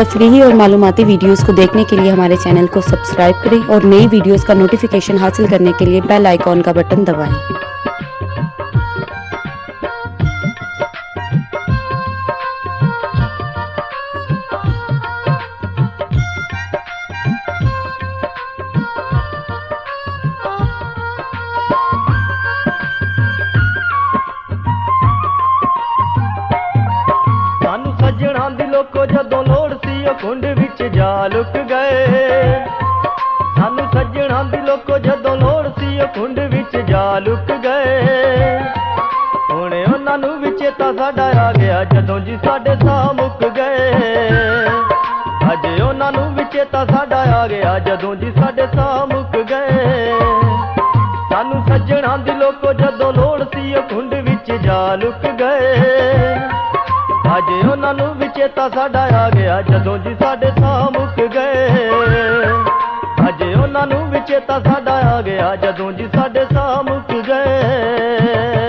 तफरीही और मालूमाती वीडियोस को देखने के लिए हमारे चैनल को सब्सक्राइब करें और नई वीडियोस का नोटिफिकेशन हासिल करने के लिए बेल आइकॉन का बटन दबाएं। सानू सज्जणा दी लोको जदों लोड़ सी ओ कुंड विच जा लुक गए। सानू सज्जणा दी लोको जदों लोड़ सी ओ कुंड विच जा लुक गए। हुणे उन्हां नूं भी चेता साडा आ गया जदों जी साडे साह मुक गए। अजे उन्हां नूं भी चेता साडा आ गया जदों जी साडे साह मुक गए। सानू सज्जणा दी लोको जदों लोड़ सी ओ कुंड विच जा लुक गए। अजे उन्हां नूं भी चेता साडा आ गया जदों जी साडे साह मुक गए। अजे उन्हां नूं भी चेता साडा आ गया जदों जी साडे साह मुक गए।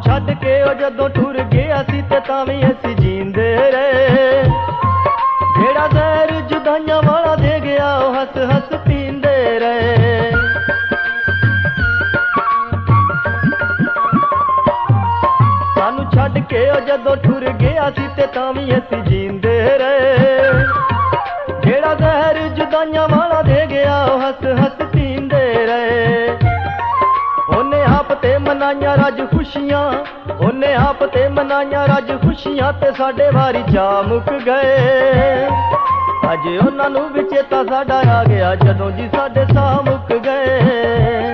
छड्ड के ओ जदों टुर गया सी ते तां वी असीं जींदे रहे। जेड़ा ज़हर जुदाइयां वाला दे गया ओ हस हस पींदे रहे। सानू छड्ड के ओ जदों टुर गया सी ते तां वी असीं जींदे रहे। जेड़ा ज़हर जुदाइयां वाला दे गया ओ हस हस पींदे रहे। उन्हें आप ते मनाइयां रज खुशियां, उन्हें आप ते मनाइयां रज खुशियां ते साडे वारी चा मुक गए। अजे उन्हां नूं भी चेता साडा आ गया जदों जी साडे साह मुक गए।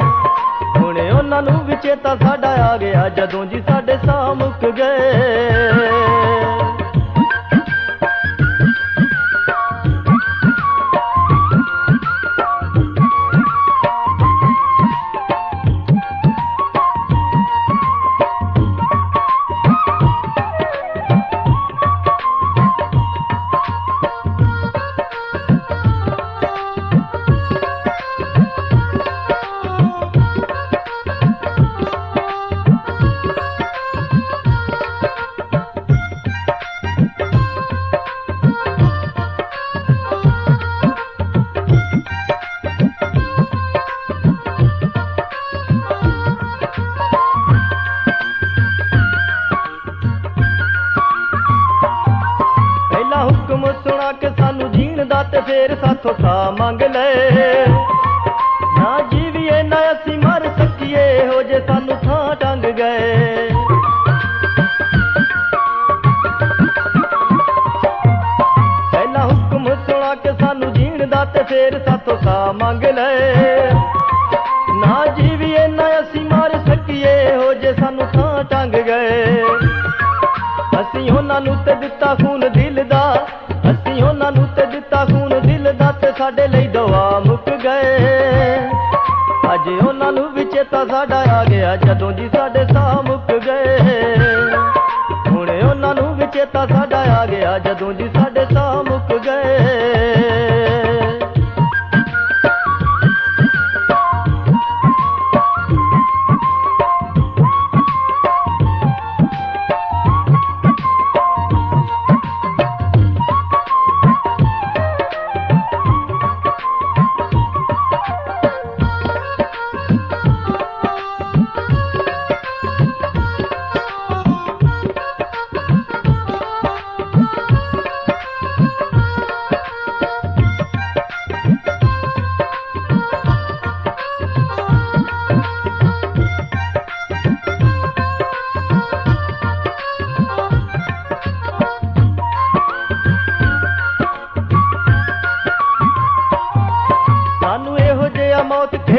हुणे उन्हां नूं भी चेता साडा आ गया जदों जी साडे साह मुक गए। हुक्म सुना के सानू जीण दा ते फेर साथों साह मंग ले। ना जीवीए ना असीं मर सकीए हो जे सानू थां टंग गए। पहला हुक्म सुना के सानू जीण दा ते फेर साथों साह मंग ले। ना जीवीए ना असीं मर सकीए हो जे सानू थां टंग गए। असीं उन्हां नूं ते दित्ता खून दिल दा, असीं उन्हां नूं ते दित्ता खून दिल दा ते साडे लई दवा मुक गए। अजे उन्हां नूं भी चेता साडा आ गया जदों जी साडे साह मुक गए। हुणे उन्हां नूं भी चेता साडा आ गया जदों जी साडे साह मुक गए।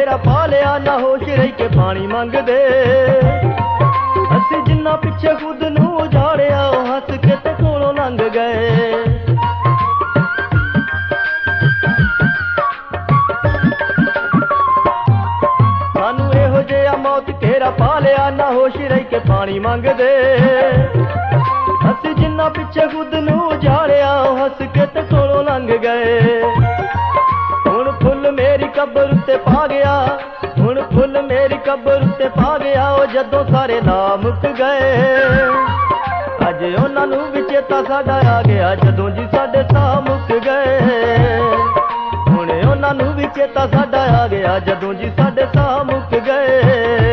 ਘੇਰਾ ਪਾ ਲਿਆ ਨਾ ਹੋਸ਼ ਰਹਿ ਕੇ ਪਾਣੀ ਮੰਗਦੇ। ਅਸੀਂ ਜਿੰਨਾ ਪਿੱਛੇ ਖੁਦ ਨੂੰ ਉਜਾੜਿਆ ਉਹ ਹੱਸ ਕੇ ਤੇ ਕੋਲੋਂ ਲੰਘ ਗਏ। ਸਾਨੂੰ ਇਹੋ ਜਿਹਾ ਮੌਤ ਘੇਰਾ ਪਾ ਲਿਆ ਨਾ ਹੋਸ਼ ਰਹਿ ਕੇ ਪਾਣੀ ਮੰਗਦੇ। ਅਸੀਂ ਜਿੰਨਾ ਪਿੱਛੇ ਖੁਦ ਨੂੰ ਉਜਾੜਿਆ ਉਹ ਹੱਸ ਕੇ ਤੇ ਕੋਲੋਂ ਲੰਘ ਗਏ। ਹੁਣ ਫੁੱਲ ਮੇਰੀ ਕਬਰ ਉੱਤੇ ਪਾ ਗਿਆ, ਹੁਣ ਫੁੱਲ ਮੇਰੀ ਕਬਰ ਉੱਤੇ ਪਾ ਗਿਆ ਉਹ ਜਦੋਂ ਸਾਰੇ ਨਾ ਮੁੱਕ ਗਏ। ਅੱਜ ਉਹਨਾਂ ਨੂੰ ਵੀ ਚੇਤਾ ਸਾਡਾ ਆ ਗਿਆ ਜਦੋਂ ਜੀ ਸਾਡੇ ਸਾਹ ਮੁੱਕ ਗਏ। ਹੁਣ ਉਹਨਾਂ ਨੂੰ ਵੀ ਚੇਤਾ ਸਾਡਾ ਆ ਗਿਆ ਜਦੋਂ ਜੀ ਸਾਡੇ ਸਾਹ ਮੁੱਕ ਗਏ।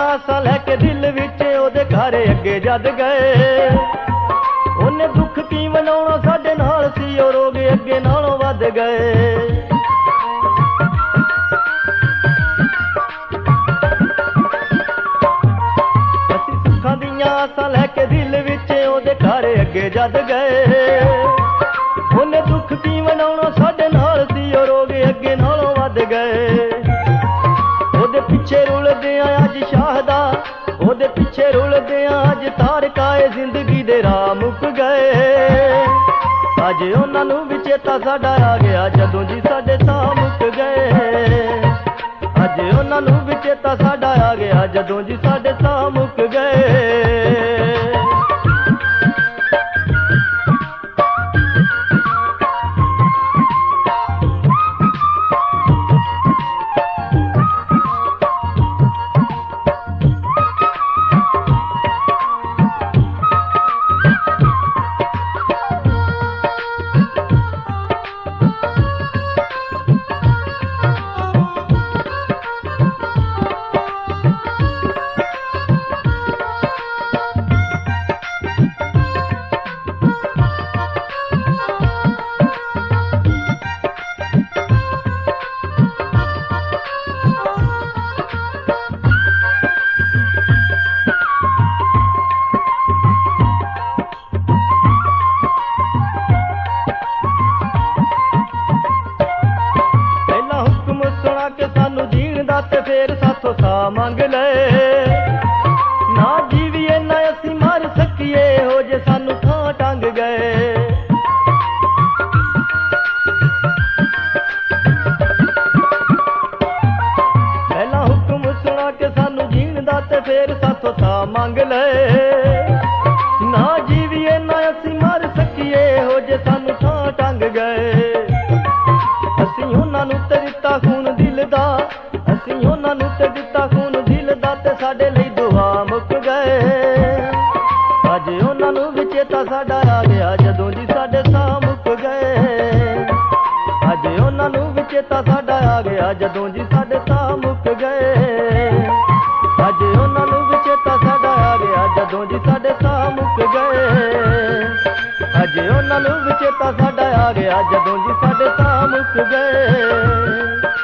ਆਸਾਂ ਲੈ ਕੇ ਦਿਲ ਵਿੱਚ ਉਹਦੇ ਘਰ ਅੱਗੇ ਜਦ ਗਏ। ਉਹਨੇ ਦੁੱਖ ਕੀ ਮਨਾਉਣਾ ਸਾਡੇ ਨਾਲ ਸੀ ਉਹ ਰੋਗ ਅੱਗੇ ਨਾਲੋਂ ਵੱਧ ਗਏ। ਅਸੀਂ ਸੁੱਖਾਂ ਦੀਆਂ ਆਸਾਂ ਲੈ ਕੇ ਦਿਲ ਵਿੱਚ ਉਹਦੇ ਘਰ ਅੱਗੇ ਜਦ ਗਏ। ਉਹਨੇ ਦੁੱਖ ਕੀ ਮਨਾਉਣਾ ਸਾਡੇ ਨਾਲ ਸੀ ਉਹ ਰੋਗ ਅੱਗੇ ਨਾਲੋਂ ਵੱਧ ਗਏ। ਉਹਦੇ ਪਿੱਛੇ ਰੁਲਦੇ ਆ ਅੱਜ ਸ਼ਾਹਦਾ, ਉਹਦੇ ਪਿੱਛੇ ਰੁਲਦੇ ਆ ਅੱਜ ਤਾਰਕਾਏ ਜ਼ਿੰਦਗੀ ਦੇ ਰਾਹ ਮੁੱਕ ਗਏ। ਅੱਜ ਉਹਨਾਂ ਨੂੰ ਵੀ ਚੇਤਾ ਸਾਡਾ ਆ ਗਿਆ ਜਦੋਂ ਜੀ ਸਾਡੇ ਸਾਹ ਮੁੱਕ ਗਏ। ਅੱਜ ਉਹਨਾਂ ਨੂੰ ਵੀ ਚੇਤਾ ਸਾਡਾ ਆ ਗਿਆ ਜਦੋਂ ਜੀ ਸਾਡੇ ਸਾਹ ਮੁੱਕ ਗਏ। ਤੇ ਫੇਰ ਸਾਥੋਂ ਸਾਹ ਮੰਗ ਲਏ। ਨਾ ਜੀਵੀਏ ਨਾ ਅਸੀਂ ਮਰ ਸਕੀਏ ਹੋ ਜੇ ਸਾਨੂੰ ਥਾਂ ਟੰਗ ਗਏ। ਪਹਿਲਾਂ ਹੁਕਮ ਸੁਣਾ ਕੇ ਸਾਨੂੰ ਜੀਣ ਦਾ ਤੇ ਫੇਰ ਸਾਥੋਂ ਸਾਹ ਮੰਗ ਲਏ। ਨਾ ਜੀਵੀਏ ਨਾ ਅਸੀਂ ਮਰ ਸਕੀਏ ਹੋ ਜੇ ਸਾਨੂੰ ਥਾਂ ਟੰਗ ਗਏ। ਅਸੀਂ ਉਹਨਾਂ ਨੂੰ ਤੇ ਦਿੱਤਾ ਖੂਨ ਦਿਲ ਦਾ, ਅਸੀਂ ਉਹਨਾਂ ਨੂੰ ਤੇ ਦਿੱਤਾ ਖੂਨ ਦਿਲ ਦਾ ਤੇ ਸਾਡੇ ਲਈ ਦੁਆ ਮੁੱਕ ਗਏ। ਅੱਜ ਉਹਨਾਂ ਨੂੰ ਵੀ ਚੇਤਾ ਸਾਡਾ ਆ ਗਿਆ ਜਦੋਂ ਜੀ ਸਾਡੇ ਸਾਹ ਮੁੱਕ ਗਏ। ਅੱਜ ਉਹਨਾਂ ਨੂੰ ਵੀ ਚੇਤਾ ਸਾਡਾ ਆ ਗਿਆ ਜਦੋਂ ਜੀ ਸਾਡੇ ਸਾਹ ਮੁੱਕ ਗਏ। ਅੱਜ ਉਹਨਾਂ ਨੂੰ ਵੀ ਚੇਤਾ ਸਾਡਾ ਆ ਗਿਆ ਜਦੋਂ ਜੀ